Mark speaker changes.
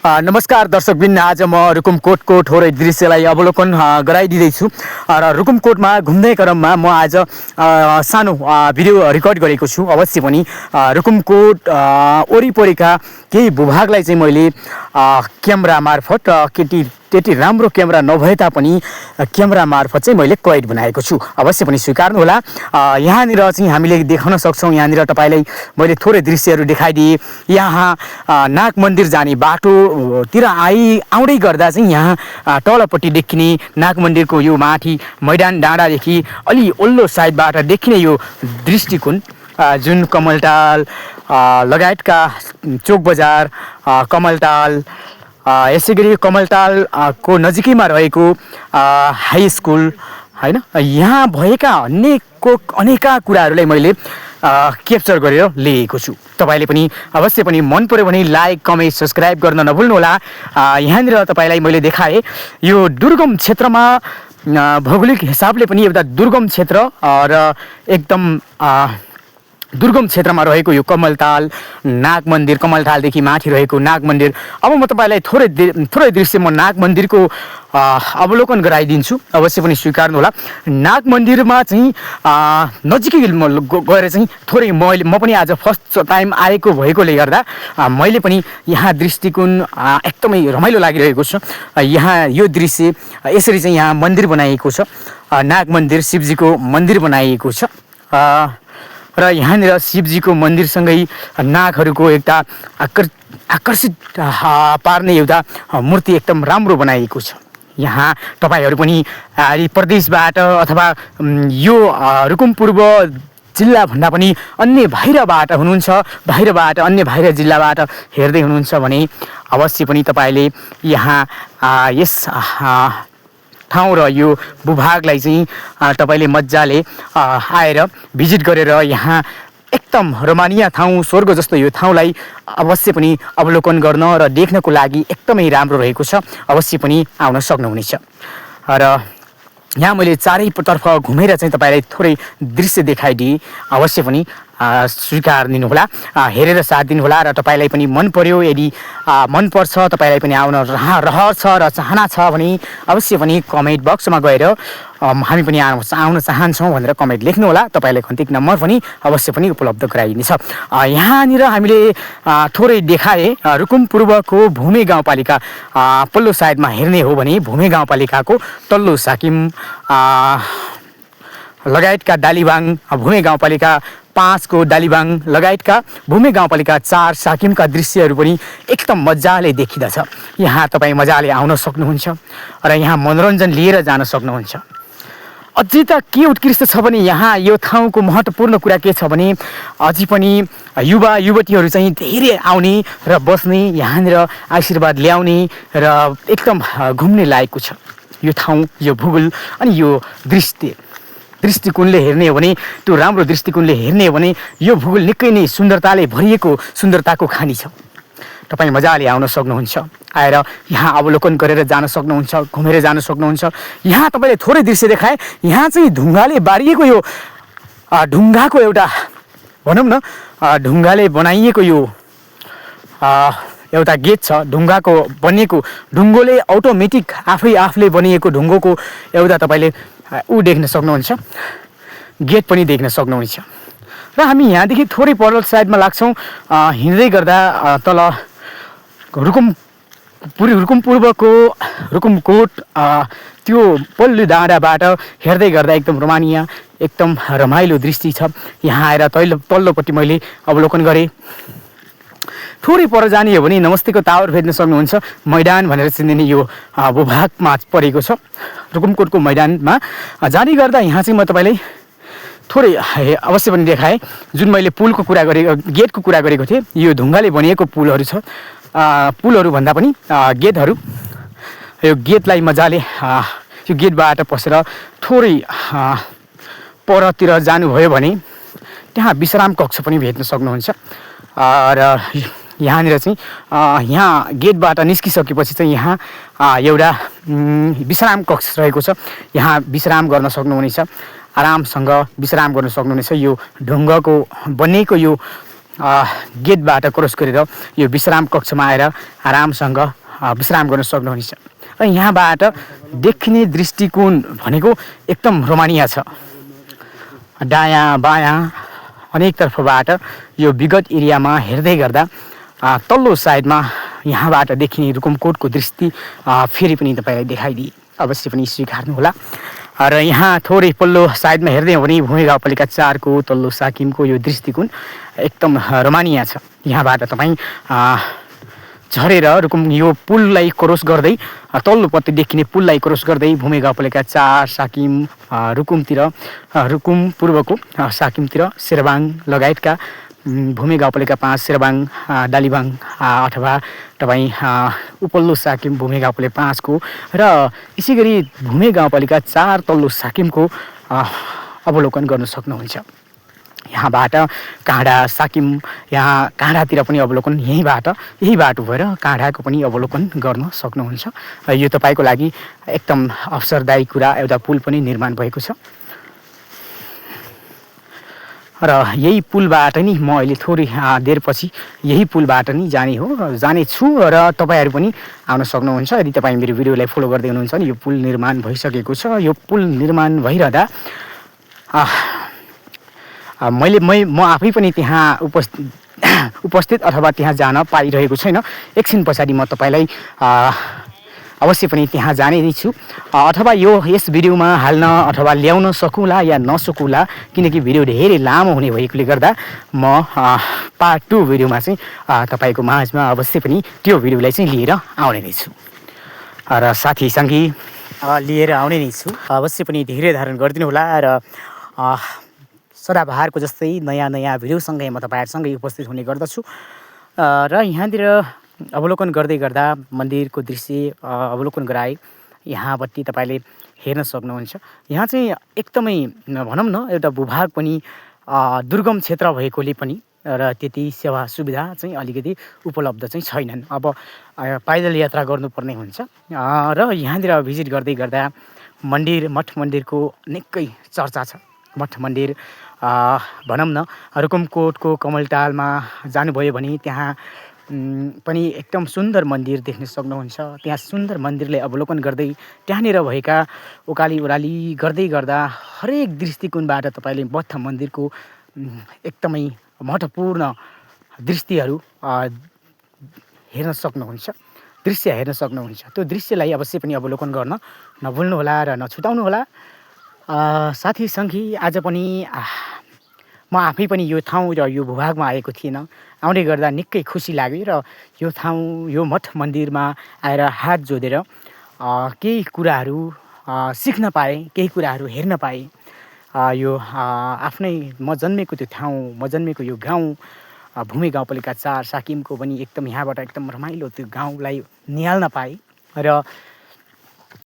Speaker 1: नमस्कार दर्शकबिन, आज म रुकुमकोटको थोरै दृश्यलाई अवलोकन गराइदिँदैछु र रुकुमकोटमा घुम्दै क्रममा म आज सानो भिडियो रेकर्ड गरेको छु। अवश्य पनि रुकुमकोट वरिपरिका केही भूभागलाई चाहिँ मैले क्यामेरा मार्फत त्यति राम्रो क्यामेरा नभए तापनि क्यामेरा मार्फत चाहिँ मैले कैद बनाएको छु। अवश्य पनि स्वीकार्नुहोला। यहाँनिर चाहिँ हामीले देखाउन सक्छौँ। यहाँनिर तपाईँलाई मैले थोरै दृश्यहरू देखाइदिएँ। यहाँ नाग मन्दिर जाने बाटोतिर आउँदै गर्दा चाहिँ यहाँ तलपट्टि देखिने नाग मन्दिरको यो माथि मैदान डाँडादेखि अलि ओल्लो साइडबाट देखिने यो दृष्टिकोण जुन कमलटाल लगायतका चोक बजार कमलटाल यसै गरी कमलटाल को नजिकैमा रहेको हाई स्कुल हैन, यहाँ भएका अनेका कुराहरूलाई मैले क्याप्चर गरेर ल्याएको छु। तपाईँले पनि अवश्य पनि मन पर्यो भने लाइक कमेन्ट सब्सक्राइब गर्न नभुल्नुहोला। यहाँनिर तपाईँलाई मैले देखाएँ यो दुर्गम क्षेत्रमा भौगोलिक हिसाबले पनि एउटा दुर्गम क्षेत्र र एकदम दुर्गम क्षेत्रमा रहेको यो कमलताल नाग मन्दिर, कमलतालदेखि माथि रहेको नाग मन्दिर। अब म तपाईँलाई थोरै दृश्य म नाग मन्दिरको अवलोकन गराइदिन्छु। अवश्य पनि स्वीकार्नुहोला। नाग मन्दिरमा चाहिँ नजिकै गएर चाहिँ थोरै म पनि आज फर्स्ट टाइम आएको भएकोले गर्दा मैले पनि यहाँ दृष्टिकोण एकदमै रमाइलो लागिरहेको छ। यहाँ यो दृश्य यसरी चाहिँ यहाँ मन्दिर बनाइएको छ, नाग मन्दिर शिवजीको मन्दिर बनाइएको छ र यहाँनिर शिवजीको मन्दिरसँगै नागहरूको एउटा आकर्षित पार्ने एउटा मूर्ति एकदम राम्रो बनाइएको छ। यहाँ तपाईँहरू पनि प्रदेशबाट अथवा यो रुकुम पूर्व जिल्लाभन्दा पनि अन्य बाहिरबाट हुनुहुन्छ, बाहिर जिल्लाबाट हेर्दै हुनुहुन्छ भने अवश्य पनि तपाईँले यहाँ यस ठाउँ र यो भूभागलाई चाहिँ तपाईँले मजाले आएर भिजिट गरेर यहाँ एकदम रमणीय ठाउँ, स्वर्ग जस्तो यो ठाउँलाई अवश्य पनि अवलोकन गर्न र देख्नको लागि एकदमै राम्रो रहेको छ। अवश्य पनि आउन सक्नुहुनेछ। र यहाँ मैले चारैतर्फ घुमेर चाहिँ तपाईँलाई थोरै दृश्य देखाइदिएँ। अवश्य पनि स्वीकार दिनुहोला, हेरेर साथ दिनुहोला। र तपाईँलाई पनि मन पर्यो, यदि मन पर्छ, तपाईँलाई पनि आउन रहर छ र चाहना छ भने अवश्य पनि कमेन्ट बक्समा गएर हामी पनि आउन चाहन्छौँ भनेर कमेन्ट लेख्नुहोला। तपाईँलाई कन्ट्याक्ट नम्बर पनि अवश्य पनि उपलब्ध गराइनेछ। यहाँनिर हामीले थोरै देखाएँ रुकुम पूर्वको भूमे गाउँपालिका पल्लो साइडमा हेर्ने हो भने भूमे गाउँपालिकाको तल्लो साकिम लगायतका डालीबाङ, भूमे गाउँपालिका 5 को डालीबाङ लगायतका भूमे गाउँपालिका 4 साकिमका दृश्यहरू पनि एकदम मजाले देखिँदछ। यहाँ तपाईँ मजाले आउन सक्नुहुन्छ र यहाँ मनोरञ्जन लिएर जान सक्नुहुन्छ। अझै त के उत्कृष्ट छ भने यहाँ यो ठाउँको महत्त्वपूर्ण कुरा के छ भने अझै पनि युवा युवतीहरू चाहिँ धेरै आउने र बस्ने, यहाँनिर आशीर्वाद ल्याउने र एकदम घुम्ने लायकको छ यो ठाउँ, यो भूगोल अनि यो दृष्टिकोणले हेर्ने हो भने, त्यो राम्रो दृष्टिकोणले हेर्ने हो भने यो भूगोल निकै नै सुन्दरताले भरिएको सुन्दरताको खानी छ। तपाईँ मजाले आउन सक्नुहुन्छ, आएर यहाँ अवलोकन गरेर जान सक्नुहुन्छ, घुमेर जान सक्नुहुन्छ। यहाँ तपाईँले थोरै दृश्य देखाएँ। यहाँ चाहिँ ढुङ्गाले बारिएको यो ढुङ्गाको एउटा भनौँ न ढुङ्गाले बनाइएको यो एउटा गेट छ। ढुङ्गाको बनिएको ढुङ्गोले अटोमेटिक आफूले बनिएको ढुङ्गोको एउटा तपाईँले देख्न सक्नुहुन्छ, गेट पनि देख्न सक्नुहुन्छ। र हामी यहाँदेखि थोरै पर साइडमा लाग्छौँ। हिँड्दै गर्दा तल रुकुम पूर्वको रुकुमकोट त्यो पल्लो डाँडाबाट हेर्दै गर्दा एकदम रमणीय, एकदम रमाइलो दृष्टि छ। यहाँ आएर तल्लोपट्टि मैले अवलोकन गरेँ। थोरै पर जाने हो भने नमस्तेको टावर भेट्न सक्नुहुन्छ। मैदान भनेर चिनिने यो भूभागमा परेको छ। रुकुमकोटको मैदानमा जाने गर्दा यहाँ चाहिँ म तपाईँलाई थोरै अवश्य पनि देखाएँ। जुन मैले पुलको कुरा गरेको, गेटको कुरा गरेको थिएँ, यो ढुङ्गाले बनिएको पुलहरू छ। पुलहरू भन्दा पनि गेटहरू, यो गेटलाई मजाले यो गेटबाट पसेर थोरै परतिर जानुभयो भने त्यहाँ विश्राम कक्ष पनि भेट्न सक्नुहुन्छ। र यहाँनिर चाहिँ यहाँ गेटबाट निस्किसकेपछि चाहिँ यहाँ एउटा विश्राम कक्ष रहेको छ। यहाँ विश्राम गर्न सक्नुहुनेछ, आरामसँग विश्राम गर्न सक्नुहुनेछ। यो ढुङ्गाको बनिएको यो गेटबाट क्रस गरेर यो विश्राम कक्षमा आएर आरामसँग विश्राम गर्न सक्नुहुनेछ। र यहाँबाट देखिने दृष्टिकोण भनेको एकदम रोमानीय छ। दायाँ बायाँ अनेक तर्फबाट यो विगत एरियामा हेर्दै गर्दा तल्लो साइडमा यहाँबाट देखिने रुकुमकोटको दृष्टि फेरि पनि तपाईँलाई देखाइदिए, अवश्य पनि स्वीकार्नुहोला। र यहाँ थोरै पल्लो साइडमा हेर्दै हो भने भूमि गाउँपालिका 4 को तल्लो साकिमको यो दृष्टिकोण एकदम रोमानीय छ। यहाँबाट तपाईँ झरेर रुकुम यो पुललाई क्रस गर्दै तल्लोपट्टि देखिने पुललाई क्रस गर्दै भूमि गाउँपालिका 4 साकिम रुकुमतिर, रुकुम पूर्वको साकिमतिर शेरबाङ लगायतका भूमि गाउँपालिका 5 शेरबाङ डालीबाङ अथवा तपाईँ उपल्लो साकिम भूमि गाउँपालिका 5 को र यसै गरी भूमि गाउँपालिका 4 तल्लो साकिमको अवलोकन गर्न सक्नुहुन्छ। यहाँबाट काँडा साकिम, यहाँ काँडातिर पनि अवलोकन यही बाटो भएर काँडाको पनि अवलोकन गर्न सक्नुहुन्छ। यो तपाईँको लागि एकदम अवसरदायी कुरा, एउटा पुल पनि निर्माण भएको छ। र यही पुलबाट नि म अहिले थोरै देरपछि यही पुलबाट नि जानेछु र तपाईँहरू पनि आउन सक्नुहुन्छ। यदि तपाईँ मेरो भिडियोलाई फलो गर्दै हुनुहुन्छ भने यो पुल निर्माण भइसकेको छ। यो पुल निर्माण भइरहँदा म आफै पनि त्यहाँ उपस्थित अथवा त्यहाँ जान पाइरहेको छैन। एकछिन पछाडि म तपाईँलाई अवश्य पनि त्यहाँ जाने नै छु, अथवा यस भिडियोमा हाल्न अथवा ल्याउन सकौँला या नसकौँला, किनकि भिडियो धेरै लामो हुने भएकोले गर्दा म पार्ट 2 भिडियोमा चाहिँ तपाईँको माझमा अवश्य पनि त्यो भिडियोलाई चाहिँ लिएर आउने नै छु र साथीसँगी लिएर आउने नै छु। अवश्य पनि धैर्य धारण गरिदिनु होला र सदाबहारको जस्तै नयाँ भिडियोसँगै म तपाईँहरूसँगै उपस्थित हुने गर्दछु। र यहाँतिर अवलोकन गर्दै गर्दा मन्दिरको दृश्य अवलोकन गराए यहाँपट्टि तपाईँले हेर्न सक्नुहुन्छ। यहाँ चाहिँ एकदमै भनौँ न एउटा भूभाग पनि दुर्गम क्षेत्र भएकोले पनि र त्यति सेवा सुविधा चाहिँ अलिकति उपलब्ध चाहिँ छैनन्। अब पैदल यात्रा गर्नुपर्ने हुन्छ र यहाँतिर भिजिट गर्दै गर्दा मठ मन्दिरको निकै चर्चा छ। मठ मन्दिर भनौँ न रुकुमकोटको कमलटालमा जानुभयो भने त्यहाँ पनि एकदम सुन्दर मन्दिर देख्न सक्नुहुन्छ। त्यहाँ सुन्दर मन्दिरलाई अवलोकन गर्दै त्यहाँनिर भएका उकाली ओह्राली गर्दै गर्दा हरेक दृष्टिकोणबाट तपाईँले मठ मन्दिरको एकदमै महत्त्वपूर्ण दृश्यहरू हेर्न सक्नुहुन्छ। त्यो दृश्यलाई अवश्य पनि अवलोकन गर्न नभुल्नुहोला र नछुटाउनुहोला। साथीसँगी आज पनि म आफै पनि यो ठाउँ र यो भूभागमा आएको थिएन, आउने गर्दा निकै खुसी लाग्यो र यो ठाउँ यो मठ मन्दिरमा आएर हात जोडेर केही कुराहरू सिक्न पाएँ, केही कुराहरू हेर्न पाएँ। यो आफ्नै म जन्मेको त्यो ठाउँ, म जन्मेको यो गाउँ भूमि गाउँपालिका 4 साकिमको पनि एकदम यहाँबाट एकदम रमाइलो त्यो गाउँलाई निहाल्न पाएँ र